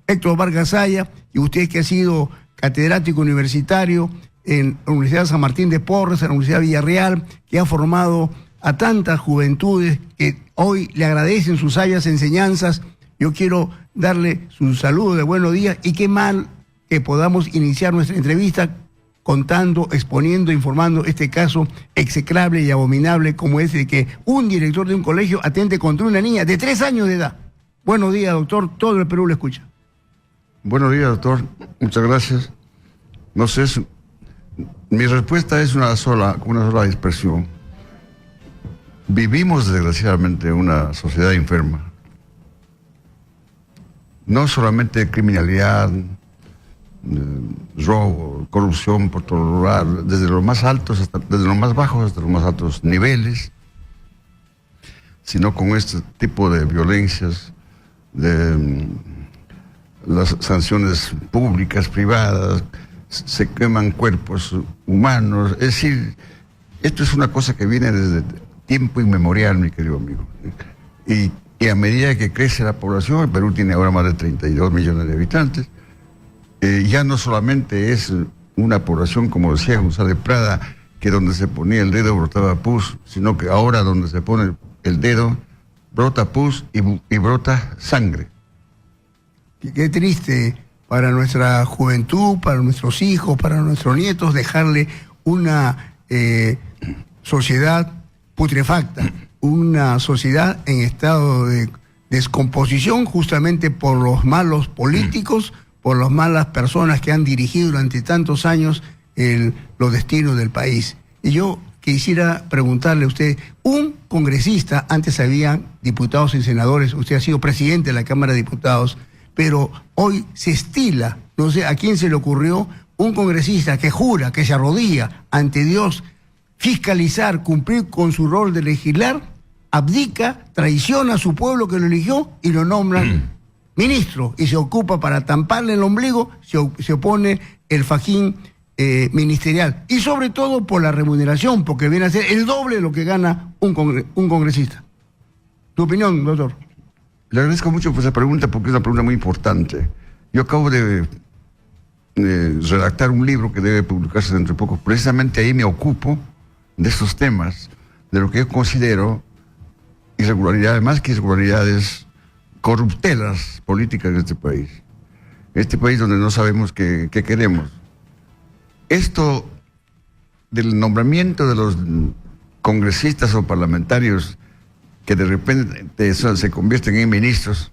Héctor Vargas Saya, y usted que ha sido catedrático universitario en la Universidad San Martín de Porres, en la Universidad Villarreal, que ha formado a tantas juventudes que hoy le agradecen sus sabias enseñanzas. Yo quiero darle su saludo de buenos días, y qué mal que podamos iniciar nuestra entrevista contando, exponiendo, informando este caso execrable y abominable como es de que un director de un colegio atente contra una niña de 3 años de edad. Buenos días, doctor. Todo el Perú lo escucha. Buenos días, doctor. Muchas gracias. No sé, mi respuesta es una sola expresión. Vivimos, desgraciadamente, una sociedad enferma. No solamente criminalidad, robo, corrupción por todo lugar, desde los más altos, desde los más bajos hasta los más altos niveles, sino con este tipo de violencias, de las sanciones públicas, privadas, se queman cuerpos humanos. Es decir, esto es una cosa que viene desde tiempo inmemorial, mi querido amigo. Y a medida que crece la población, el Perú tiene ahora más de 32 millones de habitantes, ya no solamente es una población, como decía González Prada, que donde se ponía el dedo brotaba pus, sino que ahora donde se pone el dedo brota pus y brota sangre. Qué triste para nuestra juventud, para nuestros hijos, para nuestros nietos, dejarle una sociedad putrefacta, una sociedad en estado de descomposición justamente por los malos políticos, por las malas personas que han dirigido durante tantos años los destinos del país. Y yo quisiera preguntarle a usted, un congresista, antes había diputados y senadores, usted ha sido presidente de la Cámara de Diputados, pero hoy se estila, no sé a quién se le ocurrió, un congresista que jura, que se arrodilla ante Dios, fiscalizar, cumplir con su rol de legislar, abdica, traiciona a su pueblo que lo eligió y lo nombran ministro, y se ocupa para tamparle el ombligo, se opone el fajín ministerial, y sobre todo por la remuneración, porque viene a ser el doble de lo que gana un congresista. ¿Tu opinión, doctor? Le agradezco mucho por esa pregunta, porque es una pregunta muy importante. Yo acabo de redactar un libro que debe publicarse dentro de poco. Precisamente ahí me ocupo de estos temas, de lo que yo considero irregularidades, más que irregularidades, corruptelas políticas de este país. Este país donde no sabemos qué queremos. Esto del nombramiento de los congresistas o parlamentarios que de repente se convierten en ministros,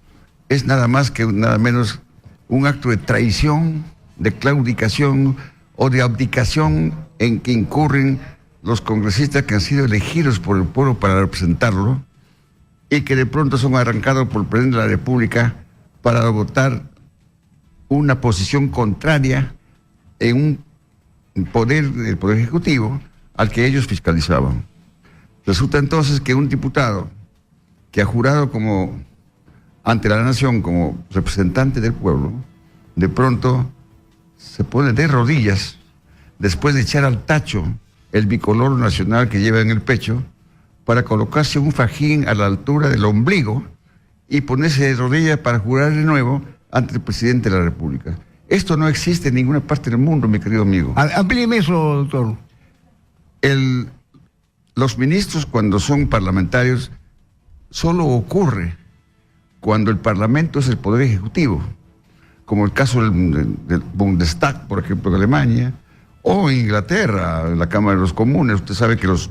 es nada más que nada menos un acto de traición, de claudicación o de abdicación en que incurren los congresistas que han sido elegidos por el pueblo para representarlo y que de pronto son arrancados por el presidente de la República para adoptar una posición contraria en el Poder Ejecutivo al que ellos fiscalizaban. Resulta entonces que un diputado que ha jurado ante la nación como representante del pueblo, de pronto se pone de rodillas después de echar al tacho el bicolor nacional que lleva en el pecho para colocarse un fajín a la altura del ombligo y ponerse de rodillas para jurar de nuevo ante el presidente de la República. Esto no existe en ninguna parte del mundo, mi querido amigo. Amplíeme eso, doctor. Los ministros, cuando son parlamentarios, solo ocurre cuando el Parlamento es el Poder Ejecutivo, como el caso del Bundestag, por ejemplo, en Alemania, o en Inglaterra, en la Cámara de los Comunes. Usted sabe que los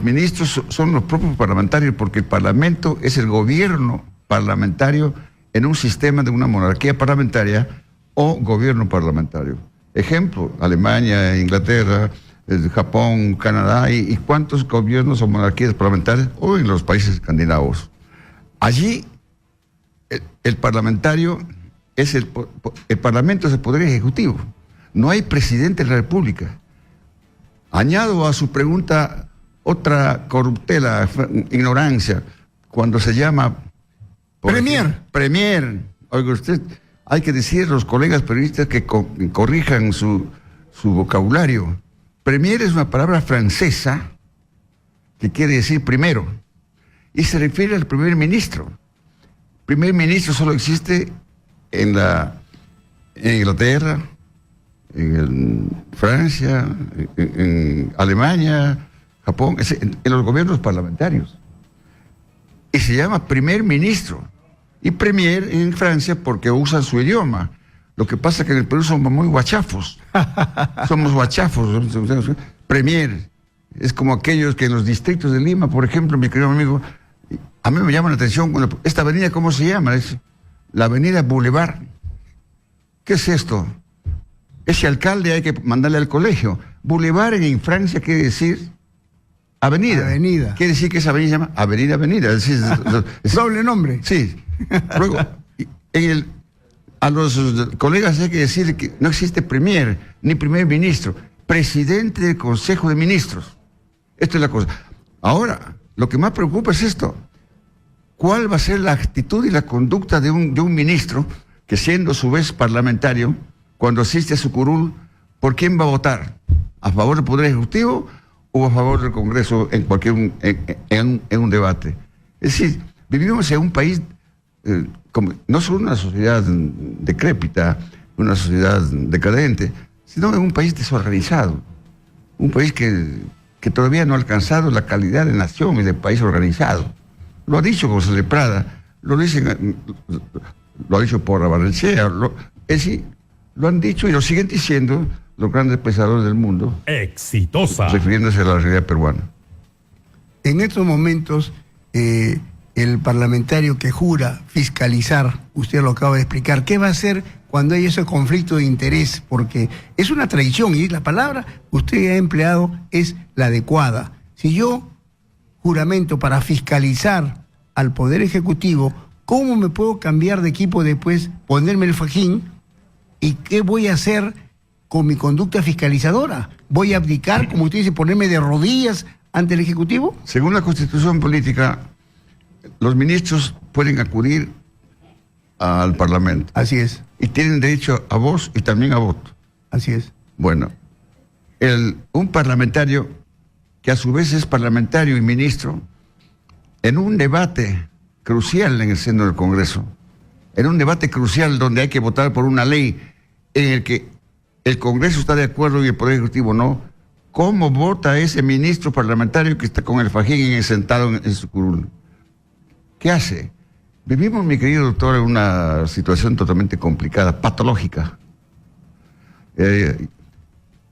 ministros son los propios parlamentarios, porque el Parlamento es el gobierno parlamentario en un sistema de una monarquía parlamentaria o gobierno parlamentario. Ejemplo, Alemania, Inglaterra, Japón, Canadá y cuántos gobiernos o monarquías parlamentarias, o en los países escandinavos. Allí el parlamentario el Parlamento es el Poder Ejecutivo. No hay presidente de la República. Añado a su pregunta otra corruptela, ignorancia, cuando se llama Premier. Oiga usted, hay que decir a los colegas periodistas que corrijan su vocabulario. Premier es una palabra francesa que quiere decir primero y se refiere al primer ministro. primer ministro solo existe en Inglaterra, en Francia, en Alemania, Japón, en los gobiernos parlamentarios. Y se llama primer ministro. Y premier en Francia porque usan su idioma. Lo que pasa es que en el Perú somos muy guachafos. Somos guachafos. Premier. Es como aquellos que en los distritos de Lima, por ejemplo, mi querido amigo, a mí me llama la atención, esta avenida, ¿cómo se llama? Es la avenida Boulevard. ¿Qué es esto? Ese alcalde hay que mandarle al colegio. Boulevard en Francia quiere decir avenida. Avenida. Quiere decir que esa avenida se llama Avenida. Es decir, doble nombre. Sí. Luego, a los colegas hay que decir que no existe premier, ni primer ministro, presidente del Consejo de Ministros. Esto es la cosa. Ahora, lo que más preocupa es esto. ¿Cuál va a ser la actitud y la conducta de un ministro que, siendo a su vez parlamentario, cuando asiste a su curul, por quién va a votar? ¿A favor del Poder Ejecutivo o a favor del Congreso en un debate? Es decir, vivimos en un país, no solo una sociedad decrépita, una sociedad decadente, sino en un país desorganizado. Un país que todavía no ha alcanzado la calidad de nación y de país organizado. Lo ha dicho José Prada, lo ha dicho Porra Barrenechea, lo han dicho y lo siguen diciendo los grandes pensadores del mundo. Exitosa. Refiriéndose a la realidad peruana. En estos momentos, el parlamentario que jura fiscalizar, usted lo acaba de explicar, ¿qué va a hacer cuando hay ese conflicto de interés? Porque es una traición y la palabra que usted ha empleado es la adecuada. Si yo juramento para fiscalizar al Poder Ejecutivo, ¿cómo me puedo cambiar de equipo después, ponerme el fajín? ¿Y qué voy a hacer con mi conducta fiscalizadora? ¿Voy a abdicar, como usted dice, ponerme de rodillas ante el Ejecutivo? Según la Constitución política, los ministros pueden acudir al Parlamento. Así es. Y tienen derecho a voz y también a voto. Así es. Bueno, un parlamentario que a su vez es parlamentario y ministro, en un debate crucial en el seno del Congreso, en un debate crucial donde hay que votar por una ley en el que el Congreso está de acuerdo y el Poder Ejecutivo no, ¿cómo vota ese ministro parlamentario que está con el fajín sentado en su curul? ¿Qué hace? Vivimos, mi querido doctor, en una situación totalmente complicada, patológica.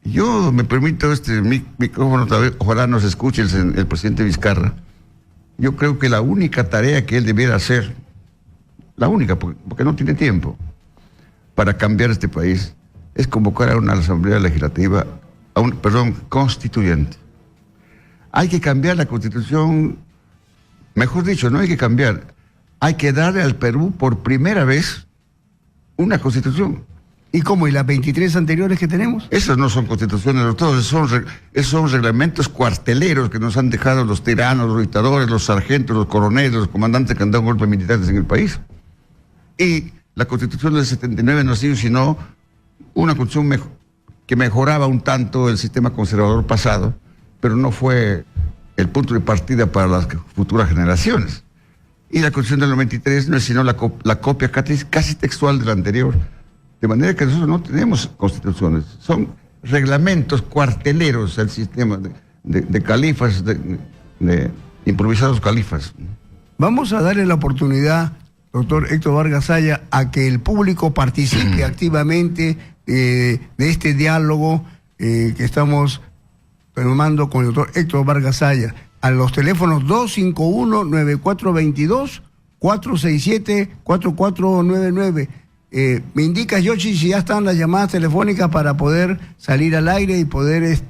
Yo me permito micrófono, ojalá nos escuche el presidente Vizcarra. Yo creo que la única tarea que él debiera hacer, la única, porque no tiene tiempo, para cambiar este país, es convocar a una asamblea legislativa, constituyente. Hay que cambiar la Constitución, mejor dicho, no hay que cambiar, hay que darle al Perú por primera vez una Constitución. ¿Y cómo? ¿Y las 23 anteriores que tenemos? Esas no son constituciones, todos esos son reglamentos cuarteleros que nos han dejado los tiranos, los dictadores, los sargentos, los coroneles, los comandantes que han dado golpes militares en el país. Y la Constitución del 79 no ha sido sino una constitución que mejoraba un tanto el sistema conservador pasado, pero no fue el punto de partida para las futuras generaciones. Y la Constitución del 93 no es sino la copia casi textual de la anterior. De manera que nosotros no tenemos constituciones, son reglamentos cuarteleros el sistema de califas, de improvisados califas. Vamos a darle la oportunidad, doctor Héctor Vargas Saya, a que el público participe activamente de este diálogo que estamos tomando con el doctor Héctor Vargas Saya. A los teléfonos 251-9422, 467-4499. Me indica, Yoshi, si ya están las llamadas telefónicas para poder salir al aire y poder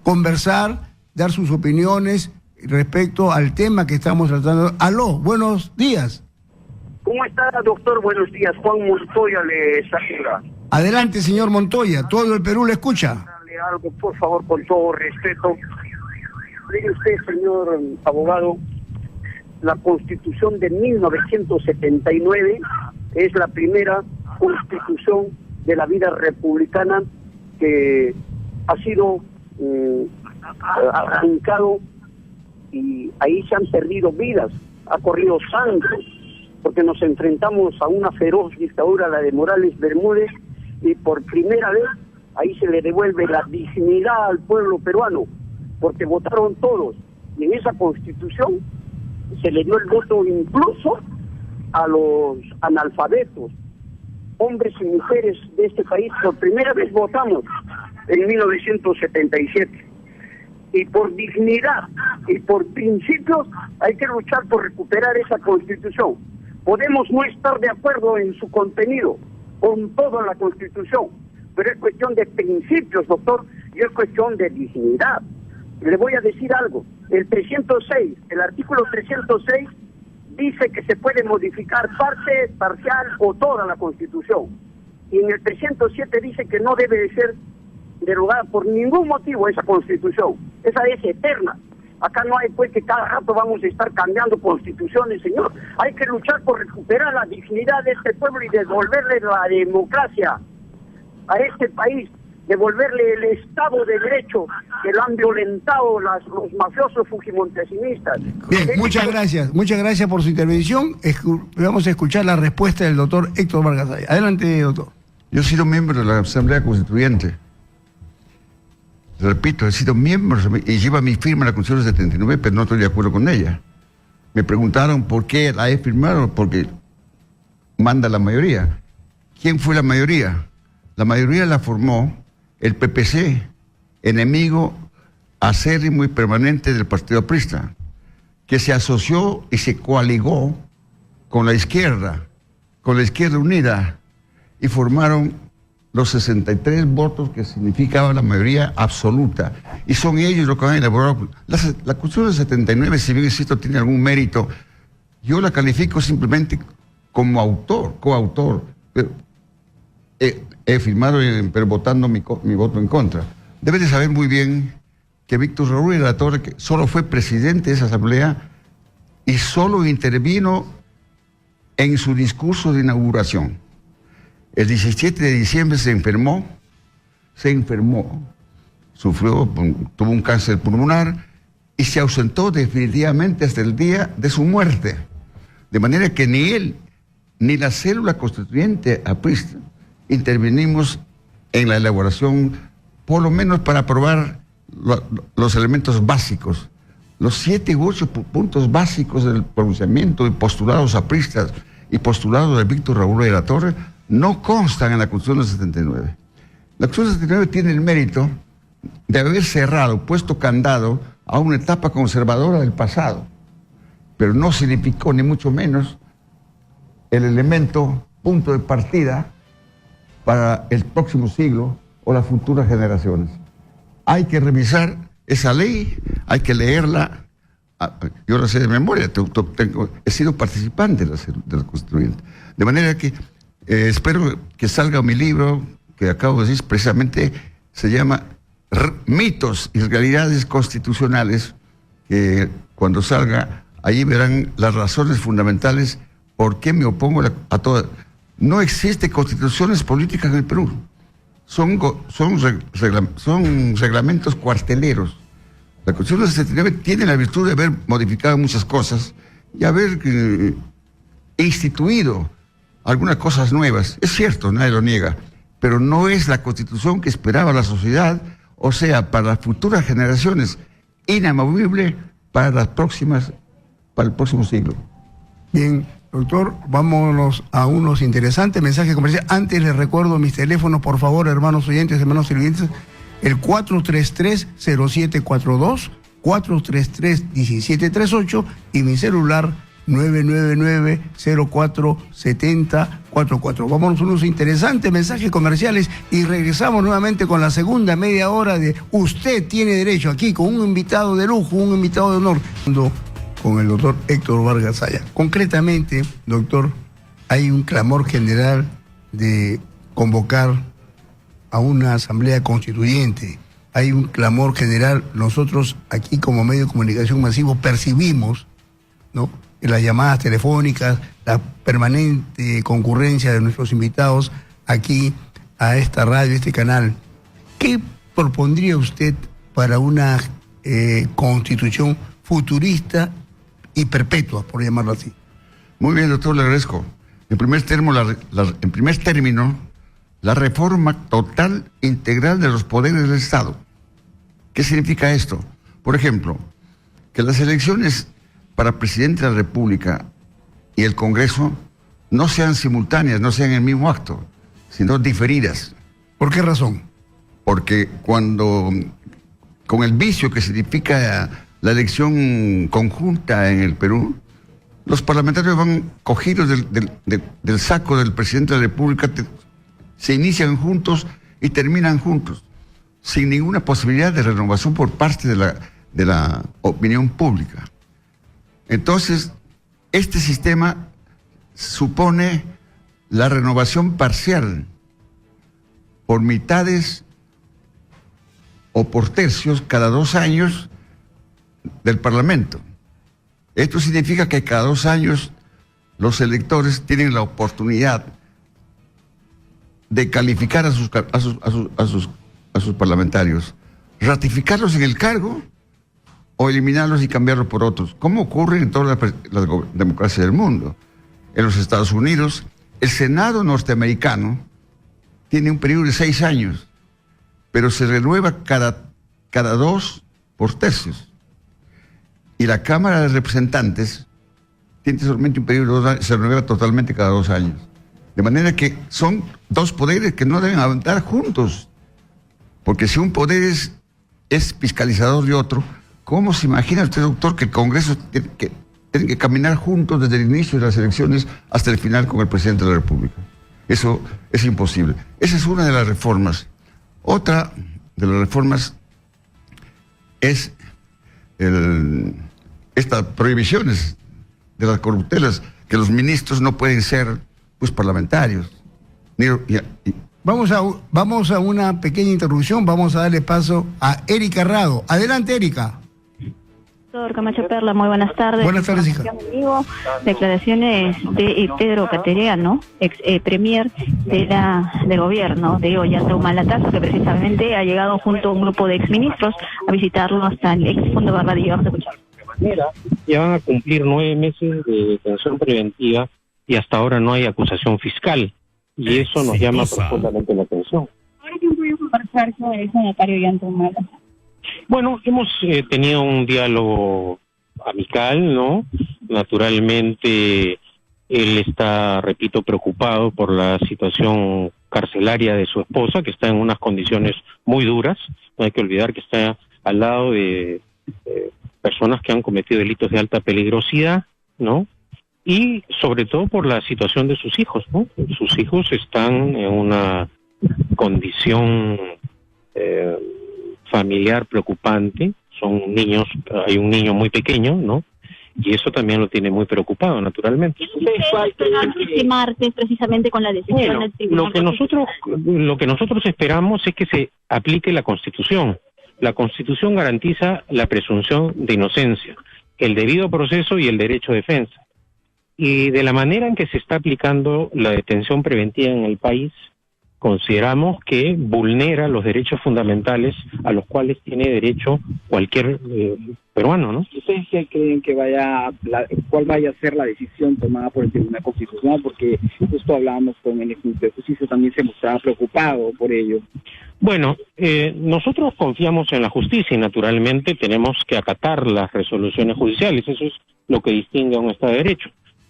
conversar, dar sus opiniones respecto al tema que estamos tratando. Aló, buenos días. ¿Cómo está, doctor? Buenos días. Juan Montoya le saluda. Adelante, señor Montoya. Todo el Perú le escucha. Dale algo, por favor, con todo respeto. Mire usted, señor abogado, la Constitución de 1979 es la primera constitución de la vida republicana que ha sido arrancado y ahí se han perdido vidas, ha corrido sangre porque nos enfrentamos a una feroz dictadura, la de Morales Bermúdez, y por primera vez ahí se le devuelve la dignidad al pueblo peruano, porque votaron todos, y en esa Constitución se le dio el voto incluso a los analfabetos, hombres y mujeres de este país. Por primera vez votamos en 1977. Y por dignidad y por principios hay que luchar por recuperar esa Constitución. Podemos no estar de acuerdo en su contenido, con toda la Constitución, pero es cuestión de principios, doctor, y es cuestión de dignidad. Le voy a decir algo. El artículo 306, dice que se puede modificar parte, parcial o toda la Constitución. Y en el 307 dice que no debe de ser derogada por ningún motivo esa Constitución. Esa es eterna. Acá no hay pues que cada rato vamos a estar cambiando constituciones, señor. Hay que luchar por recuperar la dignidad de este pueblo y devolverle la democracia a este país, devolverle el Estado de Derecho que lo han violentado los mafiosos fujimontesinistas. Bien, muchas gracias por su intervención. Vamos a escuchar la respuesta del doctor Héctor Vargas Saya. Adelante, doctor. Yo he sido miembro de la Asamblea Constituyente. Repito, he sido miembro y lleva mi firma la Constitución del 79, pero no estoy de acuerdo con ella. Me preguntaron por qué la he firmado, porque manda la mayoría. ¿Quién fue la mayoría? La mayoría la formó el PPC, enemigo acérrimo y permanente del Partido Aprista, que se asoció y se coaligó con la izquierda unida, y formaron los 63 votos que significaba la mayoría absoluta. Y son ellos los que han elaborado. La Constitución del 79, si bien insisto, tiene algún mérito, yo la califico simplemente como coautor. Pero he firmado, pero votando mi voto en contra. Debe de saber muy bien que Víctor Raúl de la Torre, que solo fue presidente de esa asamblea y solo intervino en su discurso de inauguración. El 17 de diciembre se enfermó, tuvo un cáncer pulmonar y se ausentó definitivamente hasta el día de su muerte. De manera que ni él ni la célula constituyente aprista intervenimos en la elaboración, por lo menos para aprobar los elementos básicos, los 7 u 8 puntos básicos del pronunciamiento y postulados apristas y postulados de Víctor Raúl de la Torre no constan en la Constitución del 79. La Constitución del 79 tiene el mérito de haber cerrado, puesto candado a una etapa conservadora del pasado, pero no significó ni mucho menos el elemento, punto de partida para el próximo siglo o las futuras generaciones. Hay que revisar esa ley, hay que leerla. Yo la sé de memoria, he sido participante de la Constituyente. De manera que espero que salga mi libro, que acabo de decir, precisamente se llama Mitos y Realidades Constitucionales, que cuando salga, allí verán las razones fundamentales por qué me opongo a todas. No existe constituciones políticas en el Perú. Son reglamentos cuarteleros. La Constitución del 79 tiene la virtud de haber modificado muchas cosas y haber instituido algunas cosas nuevas. Es cierto, nadie lo niega, pero no es la Constitución que esperaba la sociedad, o sea, para las futuras generaciones, inamovible para el próximo siglo. Bien. Doctor, vámonos a unos interesantes mensajes comerciales. Antes les recuerdo mis teléfonos, por favor, hermanos oyentes, hermanos sirvientes. El 433-0742, 433-1738 y mi celular 999-047044. Vámonos a unos interesantes mensajes comerciales y regresamos nuevamente con la segunda media hora de Usted Tiene Derecho, aquí con un invitado de lujo, un invitado de honor, con el doctor Héctor Vargas Saya. Concretamente, doctor, hay un clamor general de convocar a una asamblea constituyente. Hay un clamor general. Nosotros aquí como medio de comunicación masivo percibimos, ¿no?, en las llamadas telefónicas, la permanente concurrencia de nuestros invitados aquí a esta radio, este canal. ¿Qué propondría usted para una constitución futurista y perpetua, por llamarlo así? Muy bien, doctor, le agradezco. En primer término, la reforma total, integral de los poderes del Estado. ¿Qué significa esto? Por ejemplo, que las elecciones para presidente de la República y el Congreso no sean simultáneas, no sean en el mismo acto, sino diferidas. ¿Por qué razón? Porque con el vicio que significa la elección conjunta en el Perú, los parlamentarios van cogidos del saco del presidente de la República, se inician juntos y terminan juntos, sin ninguna posibilidad de renovación por parte de la opinión pública. Entonces, este sistema supone la renovación parcial por mitades o por tercios cada 2 años del Parlamento. Esto significa que cada 2 años los electores tienen la oportunidad de calificar a sus parlamentarios, ratificarlos en el cargo o eliminarlos y cambiarlos por otros, como ocurre en todas las democracias del mundo. En los Estados Unidos, el Senado norteamericano tiene un periodo de 6 años, pero se renueva cada 2 por tercios. Y la Cámara de Representantes tiene solamente un periodo de 2 años, se renueva totalmente cada 2 años. De manera que son 2 poderes que no deben avanzar juntos. Porque si un poder es fiscalizador de otro, ¿cómo se imagina usted, doctor, que el Congreso tiene que caminar juntos desde el inicio de las elecciones hasta el final con el presidente de la República? Eso es imposible. Esa es una de las reformas. Otra de las reformas es estas prohibiciones de las corruptelas, que los ministros no pueden ser parlamentarios. Vamos a una pequeña interrupción, vamos a darle paso a Erika Rado. Adelante, Erika. Doctor Camacho Perla, muy buenas tardes. Buenas tardes, hija. Declaraciones de Pedro Cateriano, ex premier del gobierno de Ollanta Humala, que precisamente ha llegado junto a un grupo de exministros a visitarlo hasta el ex Fondo Barbadillo. Vamos a escuchar. Ya van a cumplir 9 meses de detención preventiva y hasta ahora no hay acusación fiscal. Y eso nos llama profundamente la atención. ¿Ahora quién puede conversar con el senatario Ollanta Humala? Bueno, hemos tenido un diálogo amical, ¿no? Naturalmente, él está, repito, preocupado por la situación carcelaria de su esposa, que está en unas condiciones muy duras. No hay que olvidar que está al lado de personas que han cometido delitos de alta peligrosidad, ¿no? Y sobre todo por la situación de sus hijos, ¿no? Sus hijos están en una condición familiar preocupante, son niños, hay un niño muy pequeño, ¿no? Y eso también lo tiene muy preocupado, naturalmente. Este martes, precisamente con la decisión del tribunal. Lo que nosotros esperamos es que se aplique la Constitución. La Constitución garantiza la presunción de inocencia, el debido proceso y el derecho de defensa. Y de la manera en que se está aplicando la detención preventiva en el país, consideramos que vulnera los derechos fundamentales a los cuales tiene derecho cualquier peruano, ¿no? ¿Ustedes qué creen que cuál vaya a ser la decisión tomada por el Tribunal Constitucional? Porque justo hablábamos con el Instituto de Justicia, también se mostraba preocupado por ello. Bueno, nosotros confiamos en la justicia y naturalmente tenemos que acatar las resoluciones judiciales, eso es lo que distingue a un Estado de Derecho.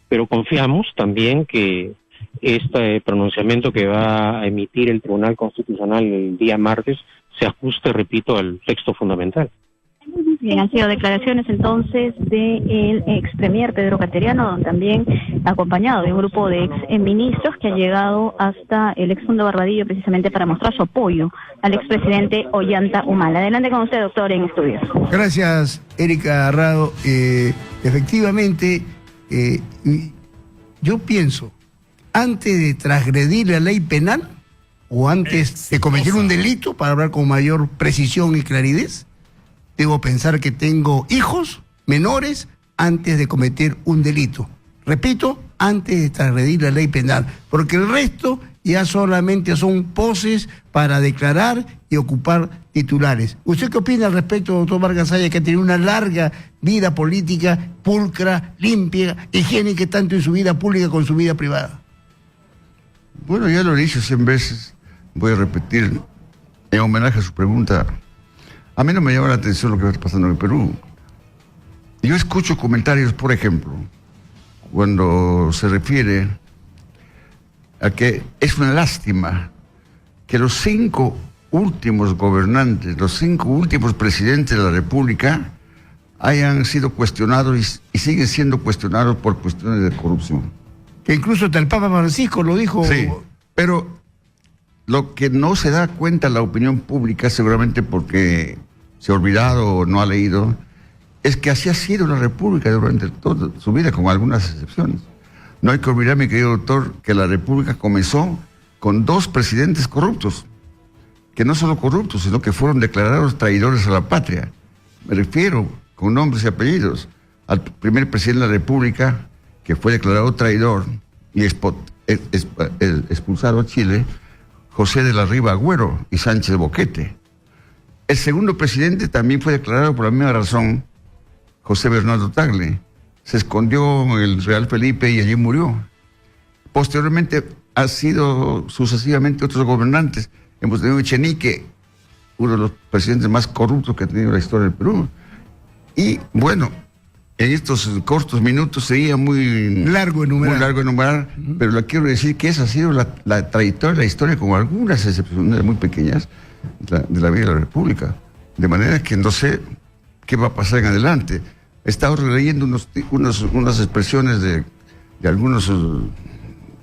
Pero confiamos también que este pronunciamiento que va a emitir el Tribunal Constitucional el día martes se ajuste, repito, al texto fundamental. Bien, han sido declaraciones entonces del ex premier Pedro Cateriano, también acompañado de un grupo de ex ministros que ha llegado hasta el ex Fondo Barbadillo precisamente para mostrar su apoyo al expresidente Ollanta Humala. Adelante con usted, doctor, en estudios. Gracias, Erika Rado. Efectivamente, yo pienso, antes de transgredir la ley penal o antes de cometer un delito, para hablar con mayor precisión y claridad, debo pensar que tengo hijos menores antes de cometer un delito. Repito, antes de transgredir la ley penal, porque el resto ya solamente son poses para declarar y ocupar titulares. ¿Usted qué opina al respecto, doctor Vargas Saya, que ha tenido una larga vida política, pulcra, limpia, higiénica, tanto en su vida pública como en su vida privada? Bueno, ya lo he dicho 100 veces, voy a repetir en homenaje a su pregunta. A mí no me llama la atención lo que está pasando en el Perú. Yo escucho comentarios, por ejemplo, cuando se refiere a que es una lástima que los 5 últimos gobernantes, los 5 últimos presidentes de la República hayan sido cuestionados y siguen siendo cuestionados por cuestiones de corrupción. Que incluso hasta el Papa Francisco lo dijo. Sí, pero lo que no se da cuenta la opinión pública, seguramente porque se ha olvidado o no ha leído, es que así ha sido la República durante toda su vida, con algunas excepciones. No hay que olvidar, mi querido doctor, que la República comenzó con 2 presidentes corruptos, que no solo corruptos, sino que fueron declarados traidores a la patria. Me refiero, con nombres y apellidos, al primer presidente de la República, que fue declarado traidor y expulsado a Chile, José de la Riva Agüero y Sánchez Boquete. El segundo presidente también fue declarado por la misma razón, José Bernardo Tagle. Se escondió en el Real Felipe y allí murió. Posteriormente ha sido sucesivamente otros gobernantes. Hemos tenido Echenique, uno de los presidentes más corruptos que ha tenido la historia del Perú. Y bueno, en estos cortos minutos sería muy largo enumerar, pero le quiero decir que esa ha sido la trayectoria, la historia, con algunas excepciones muy pequeñas de la vida de la República. De manera que no sé qué va a pasar en adelante. He estado releyendo unas expresiones de algunos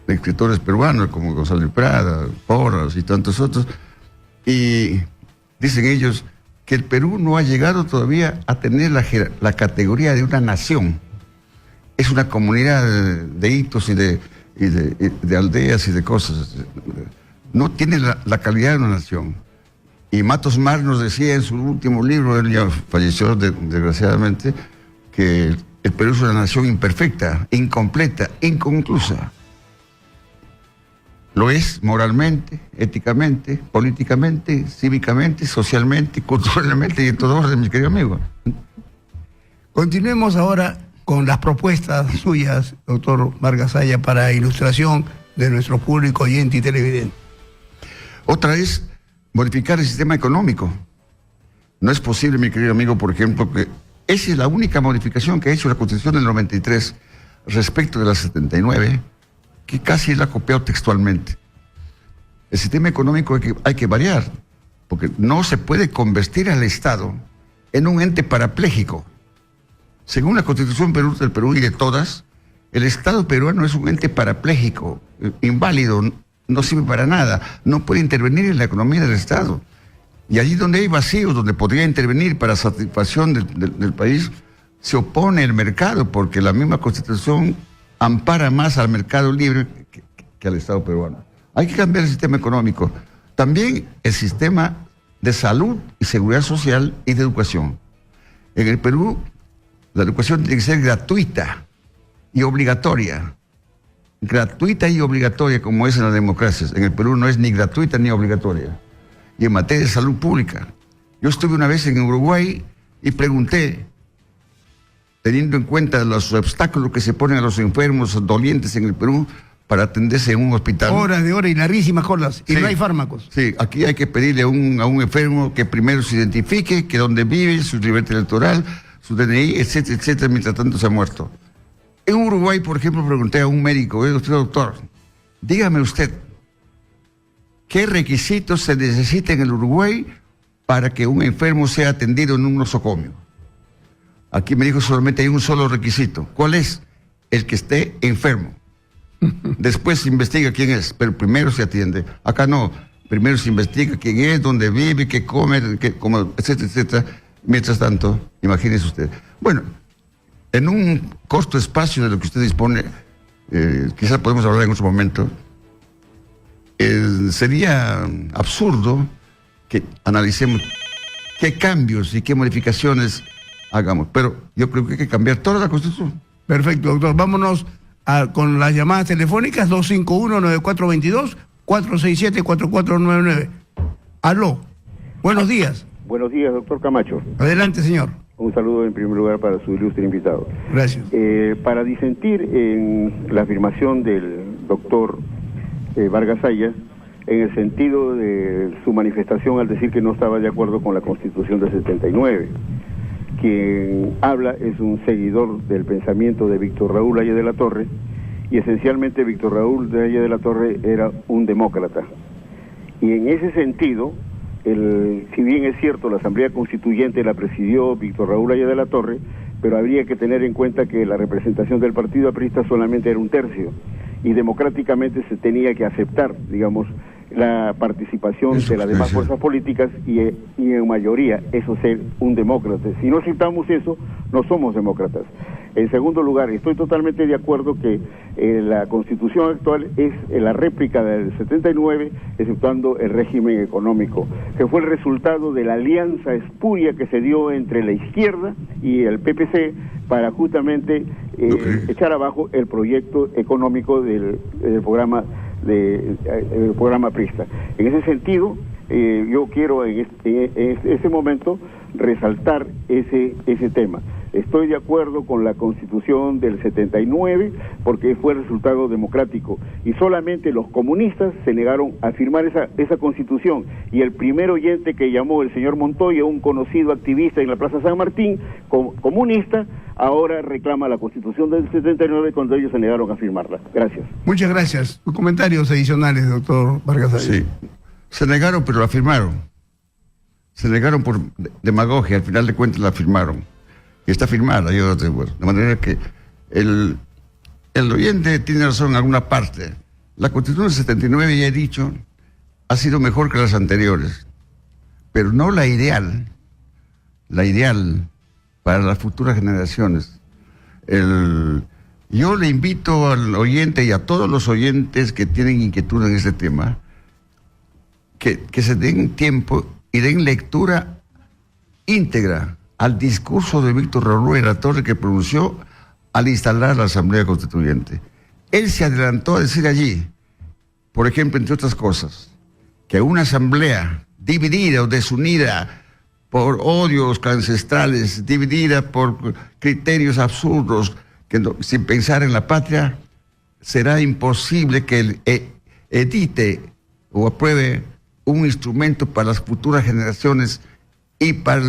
escritores peruanos, como Gonzalo Prada, Porras y tantos otros, y dicen ellos que el Perú no ha llegado todavía a tener la categoría de una nación. Es una comunidad de hitos y de aldeas y de cosas. No tiene la calidad de una nación. Y Matos Mar nos decía en su último libro, él ya falleció desgraciadamente, que el Perú es una nación imperfecta, incompleta, inconclusa. Lo es moralmente, éticamente, políticamente, cívicamente, socialmente, culturalmente y en todo orden, mi querido amigo. Continuemos ahora con las propuestas suyas, doctor Vargas Saya, para ilustración de nuestro público oyente y televidente. Otra es modificar el sistema económico. No es posible, mi querido amigo, por ejemplo, que esa es la única modificación que ha hecho la Constitución del 93 respecto de la 79, que casi la ha copiado textualmente. El sistema económico hay que variar, porque no se puede convertir al Estado en un ente parapléjico. Según la Constitución del Perú y de todas, el Estado peruano es un ente parapléjico, inválido, no sirve para nada, no puede intervenir en la economía del Estado. Y allí donde hay vacíos, donde podría intervenir para satisfacción del país, se opone el mercado, porque la misma Constitución ampara más al mercado libre que al Estado peruano. Hay que cambiar el sistema económico. También el sistema de salud y seguridad social y de educación. En el Perú, la educación tiene que ser gratuita y obligatoria. Gratuita y obligatoria, como es en las democracias. En el Perú no es ni gratuita ni obligatoria. Y en materia de salud pública, yo estuve una vez en Uruguay y pregunté, teniendo en cuenta los obstáculos que se ponen a los enfermos dolientes en el Perú para atenderse en un hospital. Horas y larguísimas colas, y sí, no hay fármacos. Sí, aquí hay que pedirle a un enfermo que primero se identifique, que dónde vive, su libertad electoral, su DNI, etcétera, etcétera, mientras tanto se ha muerto. En Uruguay, por ejemplo, pregunté a un médico, usted, doctor, dígame usted, ¿qué requisitos se necesitan en el Uruguay para que un enfermo sea atendido en un nosocomio? Aquí me dijo solamente hay un solo requisito. ¿Cuál es? El que esté enfermo. Después se investiga quién es, pero primero se atiende. Acá no, primero se investiga quién es, dónde vive, qué come, etcétera, etcétera. Mientras tanto, imagínese usted. Bueno, en un corto espacio de lo que usted dispone, quizás podemos hablar en otro momento, sería absurdo que analicemos qué cambios y qué modificaciones hagamos, pero yo creo que hay que cambiar toda la Constitución. Perfecto, doctor. Vámonos con las llamadas telefónicas 251-9422, 467-4499. Aló, buenos días. Buenos días, doctor Camacho. Adelante, señor. Un saludo en primer lugar para su ilustre invitado. Gracias. Para disentir en la afirmación del doctor Vargas Saya, en el sentido de su manifestación al decir que no estaba de acuerdo con la Constitución del 79. Quien habla es un seguidor del pensamiento de Víctor Raúl Haya de la Torre, y esencialmente Víctor Raúl Haya de la Torre era un demócrata. Y en ese sentido, si bien es cierto, la Asamblea Constituyente la presidió Víctor Raúl Haya de la Torre, pero habría que tener en cuenta que la representación del partido aprista solamente era un tercio, y democráticamente se tenía que aceptar, digamos, la participación de las demás fuerzas políticas y en mayoría eso ser un demócrata. Si no aceptamos eso, no somos demócratas. En segundo lugar, estoy totalmente de acuerdo que la Constitución actual es la réplica del 79, exceptuando el régimen económico, que fue el resultado de la alianza espuria que se dio entre la izquierda y el PPC para justamente echar abajo el proyecto económico del programa el programa aprista. En ese sentido, yo quiero en este momento resaltar ese tema. Estoy de acuerdo con la Constitución del 79 porque fue el resultado democrático, y solamente los comunistas se negaron a firmar esa Constitución, y el primer oyente que llamó, el señor Montoya, un conocido activista en la Plaza San Martín, comunista, ahora reclama la Constitución del 79 cuando ellos se negaron a firmarla. Gracias. Muchas gracias. Sus comentarios adicionales, doctor Vargas Saya. Sí, se negaron pero la firmaron. Se negaron por demagogia, al final de cuentas la firmaron. Y está firmada, yo de manera que el oyente tiene razón en alguna parte. La Constitución del 79, ya he dicho, ha sido mejor que las anteriores, pero no la ideal para las futuras generaciones. Yo le invito al oyente y a todos los oyentes que tienen inquietud en este tema, que se den tiempo y den lectura íntegra al discurso de Víctor Raúl de la Torre que pronunció al instalar la Asamblea Constituyente. Él se adelantó a decir allí, por ejemplo, entre otras cosas, que una asamblea dividida o desunida por odios ancestrales, dividida por criterios absurdos, sin pensar en la patria, será imposible que él edite o apruebe un instrumento para las futuras generaciones y para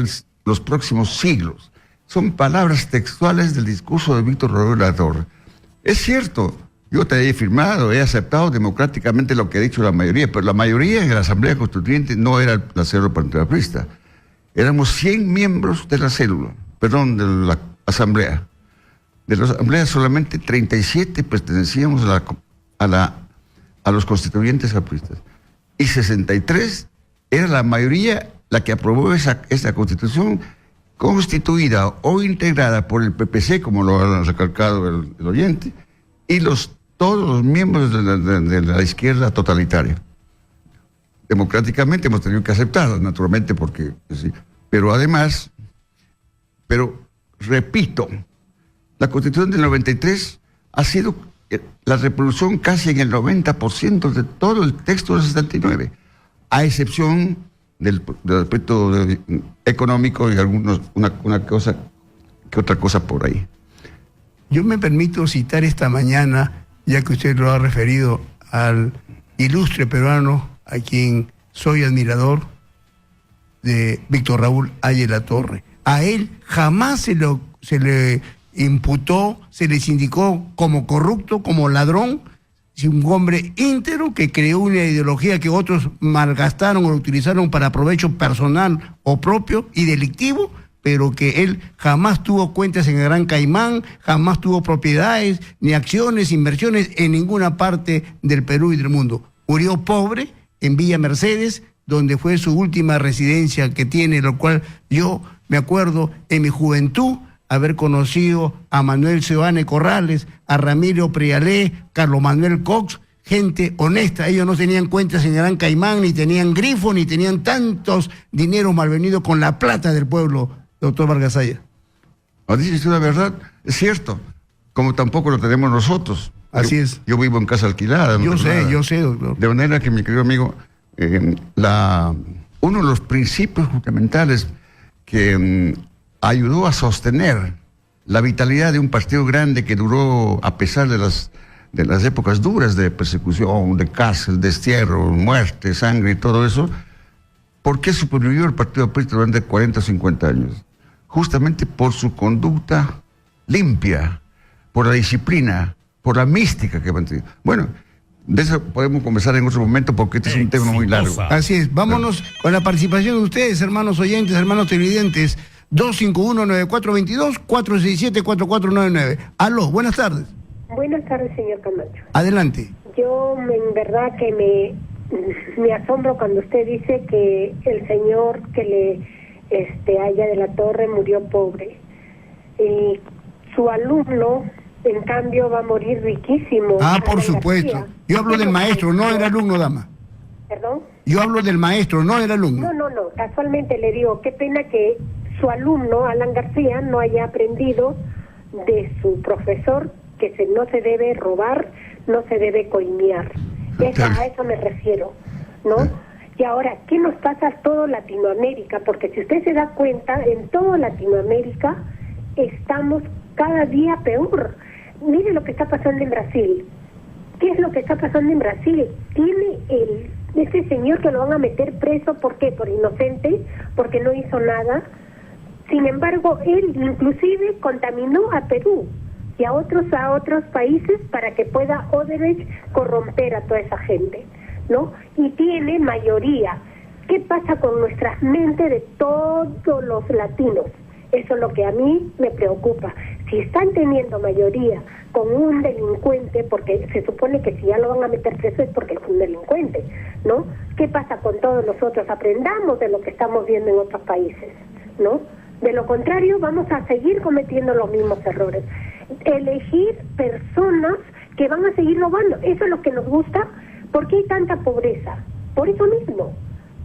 los próximos siglos. Son palabras textuales del discurso de Víctor Raúl de la Torre. Es cierto, yo te he firmado, he aceptado democráticamente lo que ha dicho la mayoría, pero la mayoría en la Asamblea Constituyente no era la célula panteonaprista. Éramos 100 miembros de la célula, perdón, de la Asamblea. De la Asamblea solamente 37 pertenecíamos a los constituyentes apristas. Y 63 era la mayoría la que aprobó esa Constitución, constituida o integrada por el PPC, como lo ha recalcado el oyente, y todos los miembros de la izquierda totalitaria. Democráticamente hemos tenido que aceptarla, naturalmente, porque sí. Pero además, repito, la Constitución del 93 ha sido la reproducción casi en el 90% de todo el texto del 79, a excepción del aspecto económico y una cosa que otra cosa por ahí. Yo me permito citar esta mañana, ya que usted lo ha referido, al ilustre peruano a quien soy admirador, de Víctor Raúl Haya de la Torre. A él jamás se le imputó, se le indicó como corrupto, como ladrón, un hombre íntegro que creó una ideología que otros malgastaron o utilizaron para provecho personal o propio y delictivo, pero que él jamás tuvo cuentas en el Gran Caimán, jamás tuvo propiedades, ni acciones, inversiones en ninguna parte del Perú y del mundo. Murió pobre en Villa Mercedes, donde fue su última residencia que tiene, lo cual yo me acuerdo en mi juventud haber conocido a Manuel Seoane Corrales, a Ramiro Prialé, Carlos Manuel Cox, gente honesta. Ellos no tenían cuentas en el Gran Caimán, ni tenían grifo, ni tenían tantos dineros malvenidos con la plata del pueblo, doctor Vargas Saya. Dice usted la verdad, es cierto, como tampoco lo tenemos nosotros. Así es. Yo vivo en casa alquilada. Yo sé, doctor. De manera que, mi querido amigo, uno de los principios fundamentales que ayudó a sostener la vitalidad de un partido grande que duró a pesar de las épocas duras de persecución, de cárcel, destierro, muerte, sangre y todo eso, ¿por qué supervivió el partido aprista durante 40 o 50 años? Justamente por su conducta limpia, por la disciplina, por la mística que mantiene. Bueno, de eso podemos conversar en otro momento porque este es un tema muy largo. Así es, vámonos con la participación de ustedes, hermanos oyentes, hermanos televidentes. 251-9422, 467-4499. Aló, buenas tardes. Buenas tardes, señor Camacho. Adelante. Yo en verdad que me asombro cuando usted dice que el señor que le Haya de la Torre murió pobre. Y su alumno, en cambio, va a morir riquísimo. Por supuesto. Yo hablo del maestro, no del alumno, dama. ¿Perdón? Yo hablo del maestro, no del alumno. No. Casualmente le digo, qué pena que su alumno, Alan García, no haya aprendido de su profesor que no se debe robar, no se debe coimear. A eso me refiero, ¿no? Y ahora, ¿qué nos pasa a todo Latinoamérica? Porque si usted se da cuenta, en todo Latinoamérica estamos cada día peor. Mire lo que está pasando en Brasil. ¿Qué es lo que está pasando en Brasil? Tiene ese señor que lo van a meter preso, ¿por qué? Por inocente, porque no hizo nada. Sin embargo, él inclusive contaminó a Perú y a otros países para que pueda Odebrecht corromper a toda esa gente, ¿no? Y tiene mayoría. ¿Qué pasa con nuestras mentes de todos los latinos? Eso es lo que a mí me preocupa. Si están teniendo mayoría con un delincuente, porque se supone que si ya lo van a meter preso es porque es un delincuente, ¿no? ¿Qué pasa con todos nosotros? Aprendamos de lo que estamos viendo en otros países, ¿no? De lo contrario, vamos a seguir cometiendo los mismos errores. Elegir personas que van a seguir robando. Eso es lo que nos gusta. ¿Por qué hay tanta pobreza? Por eso mismo.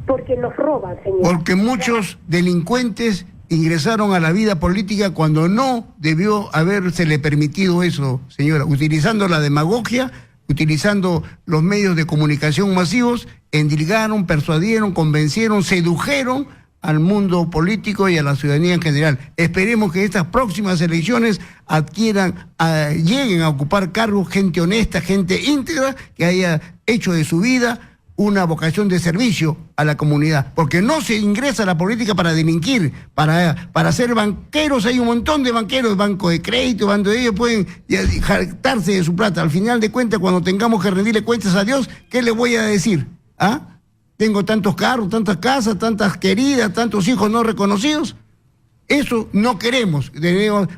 Porque nos roban, señor. Porque muchos delincuentes ingresaron a la vida política cuando no debió habérsele permitido eso, señora. Utilizando la demagogia, utilizando los medios de comunicación masivos, endilgaron, persuadieron, convencieron, sedujeron al mundo político y a la ciudadanía en general. Esperemos que estas próximas elecciones lleguen a ocupar cargos gente honesta, gente íntegra, que haya hecho de su vida una vocación de servicio a la comunidad, porque no se ingresa a la política para delinquir, para ser banqueros. Hay un montón de banqueros, banco de crédito, donde ellos pueden jactarse de su plata. Al final de cuentas, cuando tengamos que rendirle cuentas a Dios, ¿qué le voy a decir? Tengo tantos carros, tantas casas, tantas queridas, tantos hijos no reconocidos. Eso no queremos.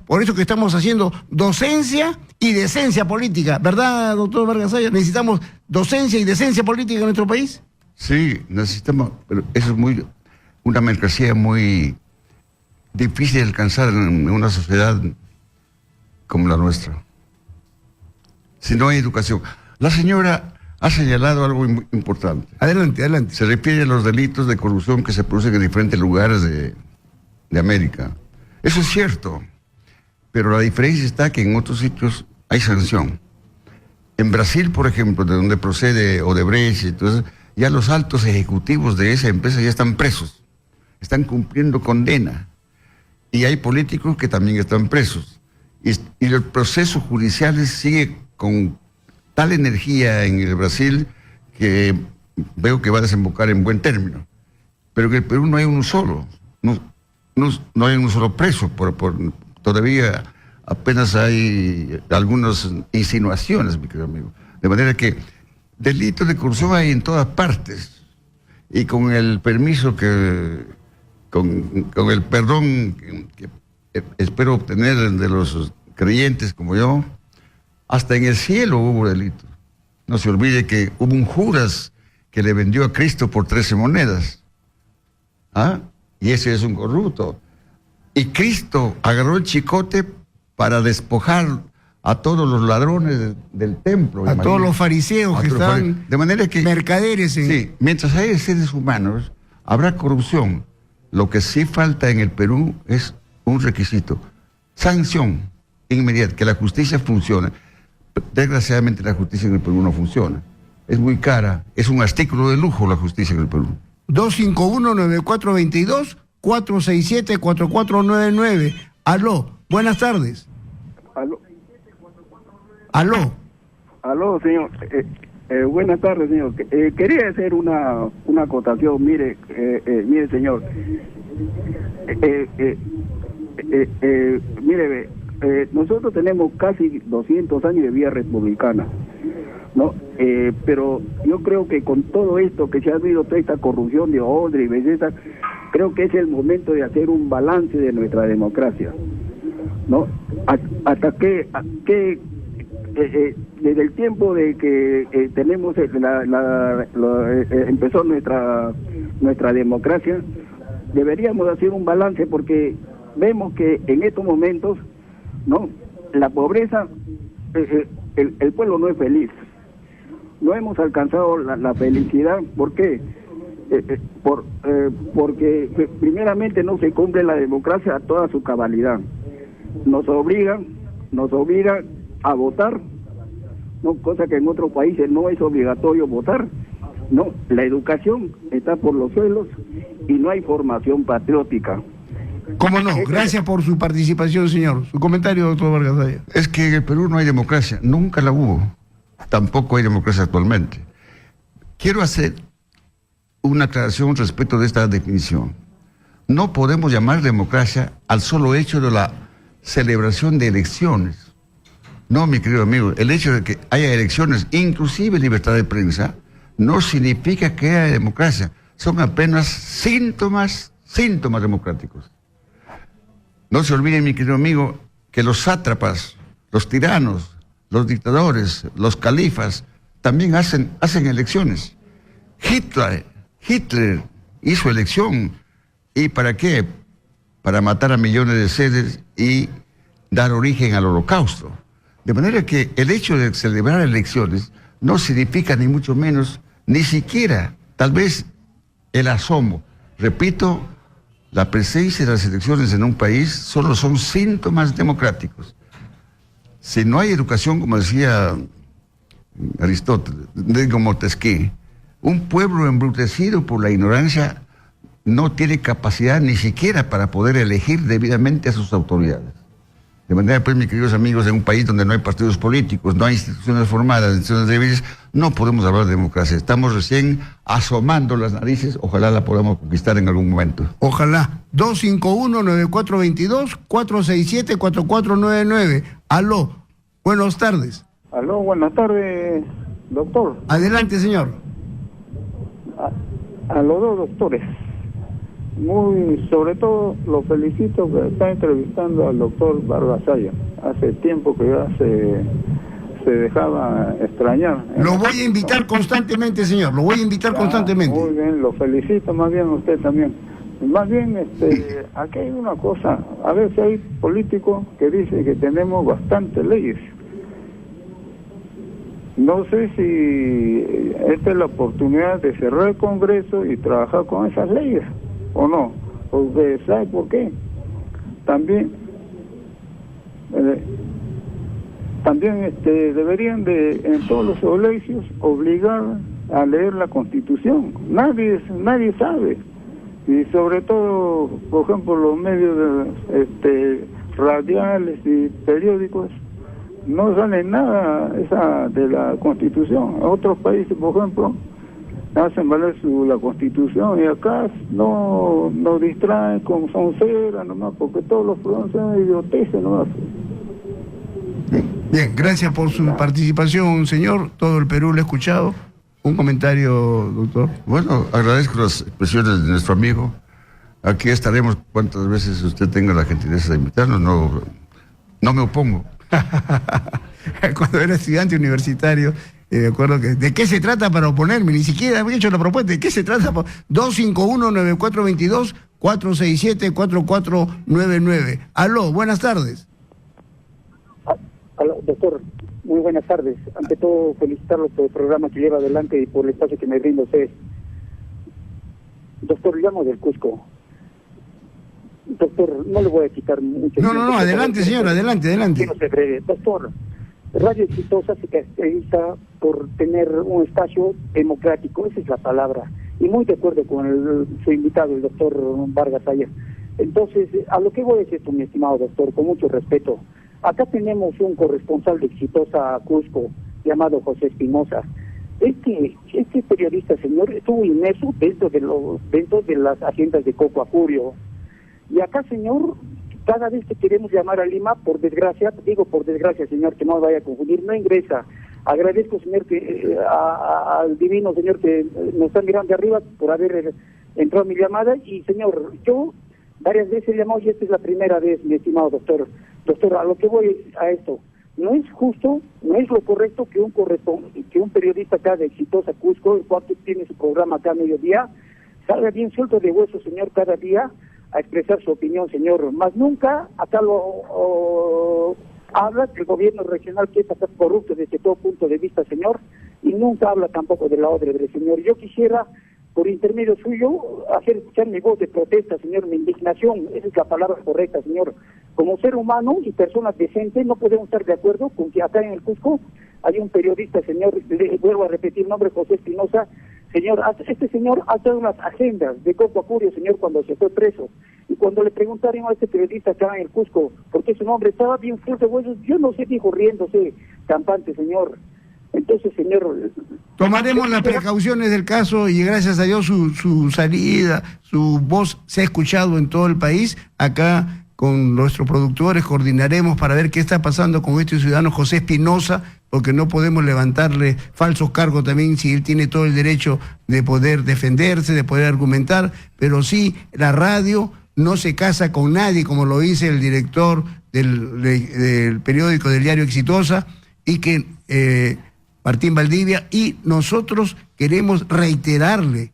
Por eso que estamos haciendo docencia y decencia política. ¿Verdad, doctor Vargas Saya? ¿Necesitamos docencia y decencia política en nuestro país? Sí, necesitamos, pero eso es una mercancía muy difícil de alcanzar en una sociedad como la nuestra. Si no hay educación. La señora ha señalado algo muy importante. Adelante. Se refiere a los delitos de corrupción que se producen en diferentes lugares de América. Eso es cierto, pero la diferencia está que en otros sitios hay sanción. En Brasil, por ejemplo, de donde procede Odebrecht, entonces ya los altos ejecutivos de esa empresa ya están presos, están cumpliendo condena, y hay políticos que también están presos, y los procesos judiciales siguen con tal energía en el Brasil que veo que va a desembocar en buen término. Pero en el Perú no hay uno solo, no hay un solo preso, todavía apenas hay algunas insinuaciones, mi querido amigo. De manera que delitos de corrupción hay en todas partes, y con el permiso con el perdón que espero obtener de los creyentes como yo, hasta en el cielo hubo delitos. No se olvide que hubo un Judas que le vendió a Cristo por 13 monedas. Y ese es un corrupto. Y Cristo agarró el chicote para despojar a todos los ladrones del templo. A todos los fariseos que están de manera que, mercaderes. Sí, mientras haya seres humanos, habrá corrupción. Lo que sí falta en el Perú es un requisito: sanción inmediata, que la justicia funcione. Desgraciadamente la justicia en el Perú no funciona. Es muy cara, es un artículo de lujo la justicia en el Perú. 251-9422, 467-4499. Aló, buenas tardes. Aló. Aló. Aló, señor. Buenas tardes, señor. Quería hacer una acotación. Mire, señor. Mire, nosotros tenemos casi 200 años de vía republicana, ¿no? Pero yo creo que con todo esto que se ha habido, toda esta corrupción de Odre y Belleza, creo que es el momento de hacer un balance de nuestra democracia, ¿no? Hasta que desde el tiempo de que tenemos empezó nuestra democracia, deberíamos hacer un balance, porque vemos que en estos momentos, ¿no?, la pobreza, el pueblo no es feliz, no hemos alcanzado la felicidad. ¿Por qué? Porque primeramente no se cumple la democracia a toda su cabalidad. Nos obligan a votar, no, cosa que en otros países no es obligatorio votar, no. La educación está por los suelos y no hay formación patriótica. ¿Cómo no? Gracias por su participación, señor. Su comentario, doctor Vargas Saya. Es que en el Perú no hay democracia, nunca la hubo. Tampoco hay democracia actualmente. Quiero hacer una aclaración respecto de esta definición. No podemos llamar democracia al solo hecho de la celebración de elecciones. No, mi querido amigo, el hecho de que haya elecciones, inclusive libertad de prensa, no significa que haya democracia. Son apenas síntomas democráticos. No se olviden, mi querido amigo, que los sátrapas, los tiranos, los dictadores, los califas, también hacen elecciones. Hitler hizo elección. ¿Y para qué? Para matar a millones de seres y dar origen al holocausto. De manera que el hecho de celebrar elecciones no significa ni mucho menos, ni siquiera, tal vez, el asomo. Repito, la presencia de las elecciones en un país solo son síntomas democráticos. Si no hay educación, como decía Aristóteles, digo Montesquieu, un pueblo embrutecido por la ignorancia no tiene capacidad ni siquiera para poder elegir debidamente a sus autoridades. De manera, pues, mis queridos amigos, en un país donde no hay partidos políticos, no hay instituciones formadas, instituciones débiles, no podemos hablar de democracia. Estamos recién asomando las narices, ojalá la podamos conquistar en algún momento. Ojalá. 251-9422, 467-4499. Aló, buenas tardes. Aló, buenas tardes, doctor. Adelante, señor. A los dos doctores. Sobre todo lo felicito que está entrevistando al doctor Vargas Saya. Hace tiempo que ya se dejaba extrañar. Lo voy a invitar constantemente, señor, lo voy a invitar constantemente. Muy bien, lo felicito, más bien usted también. Más bien, aquí hay una cosa, a veces hay políticos que dicen que tenemos bastantes leyes. No sé si esta es la oportunidad de cerrar el Congreso y trabajar con esas leyes, o no, porque ¿sabe por qué? También deberían de, en todos los colegios, obligar a leer la Constitución. Nadie sabe, y sobre todo, por ejemplo, los medios radiales y periódicos, no sale nada de la Constitución. En otros países, por ejemplo, hacen valer la Constitución, y acá no distraen con soncera nomás, porque todos los problemas son idioteces nomás. Bien, gracias por su participación, señor. Todo el Perú lo ha escuchado. Un comentario, doctor. Bueno, agradezco las expresiones de nuestro amigo. Aquí estaremos cuantas veces usted tenga la gentileza de invitarnos. No me opongo. Cuando era estudiante universitario, me acuerdo que ¿de qué se trata para oponerme? Ni siquiera había hecho la propuesta. ¿De qué se trata? 251-9422, 467-4499. Aló, buenas tardes. Aló, doctor, muy buenas tardes. Ante todo, felicitarlo por el programa que lleva adelante y por el espacio que me brinda usted. Doctor, llamo del Cusco. Doctor, no le voy a quitar mucho tiempo. No, adelante, señor, adelante. Quiero ser breve. Doctor, Radio Exitosa se caracteriza por tener un espacio democrático, esa es la palabra, y muy de acuerdo con su invitado, el doctor Vargas Sayas. Entonces, a lo que voy es esto, mi estimado doctor, con mucho respeto. Acá tenemos un corresponsal de Exitosa Cusco, llamado José Espinosa. Este periodista, señor, estuvo inmerso dentro de las agendas de Coco Acurio. Y acá, señor, cada vez que queremos llamar a Lima, por desgracia, señor, que no me vaya a confundir, no ingresa. Agradezco, señor, que al divino señor que nos está mirando de arriba por haber entrado a mi llamada. Y, señor, yo varias veces he llamado y esta es la primera vez, mi estimado doctor. Doctor, a lo que voy a esto, no es justo, no es lo correcto que un periodista acá de Exitosa Cusco, el cual tiene su programa acá a mediodía, salga bien suelto de hueso, señor, cada día a expresar su opinión, señor. Más nunca acá habla del gobierno regional, que es acá corrupto desde todo punto de vista, señor, y nunca habla tampoco de la Odebrecht, señor. Yo quisiera, por intermedio suyo, hacer escuchar mi voz de protesta, señor, mi indignación, esa es la palabra correcta, señor. Como ser humano y personas decentes, no podemos estar de acuerdo con que acá en el Cusco hay un periodista, señor, le vuelvo a repetir el nombre, José Espinosa. Señor, este señor ha dado unas agendas de Coco Acurio, señor, cuando se fue preso. Y cuando le preguntaron a este periodista acá en el Cusco por qué su nombre estaba bien fuerte, bueno, yo no sé, dijo riéndose, campante, señor. Entonces, señor... Tomaremos las precauciones del caso y gracias a Dios su salida, su voz se ha escuchado en todo el país. Acá con nuestros productores coordinaremos para ver qué está pasando con este ciudadano José Espinosa, porque no podemos levantarle falsos cargos también si él tiene todo el derecho de poder defenderse, de poder argumentar, pero sí, la radio no se casa con nadie, como lo dice el director del periódico del diario Exitosa, y que Martín Valdivia, y nosotros queremos reiterarle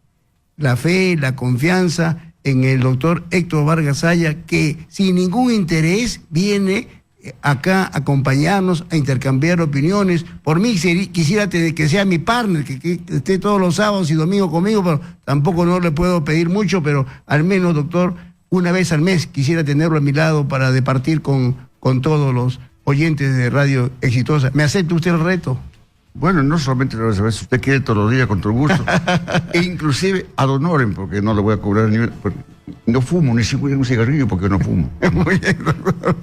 la fe, la confianza en el doctor Héctor Vargas Sayas, que sin ningún interés viene acá a acompañarnos, a intercambiar opiniones. Por mí quisiera que sea mi partner, que esté todos los sábados y domingos conmigo, pero tampoco no le puedo pedir mucho, pero al menos, doctor, una vez al mes quisiera tenerlo a mi lado para departir con todos los oyentes de Radio Exitosa. ¿Me acepta usted el reto? Bueno, no solamente lo saber, si usted quiere todos los días con todo gusto, e inclusive ad honorem, porque no le voy a cobrar no fumo, ni siquiera un cigarrillo porque no fumo. Muy bien, doctor.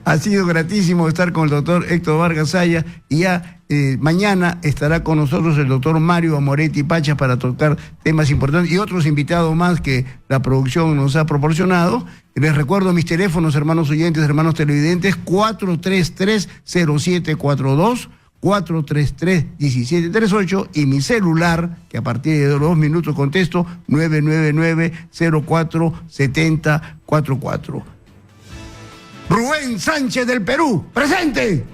Ha sido gratísimo estar con el doctor Héctor Vargas Sayas y ya mañana estará con nosotros el doctor Mario Amoretti Pacha para tocar temas importantes y otros invitados más que la producción nos ha proporcionado. Les recuerdo mis teléfonos, hermanos oyentes, hermanos televidentes, 433-0742, 433-1738 y mi celular, que a partir de 2 minutos contesto, 999-04-7044. Rubén Sánchez del Perú, presente.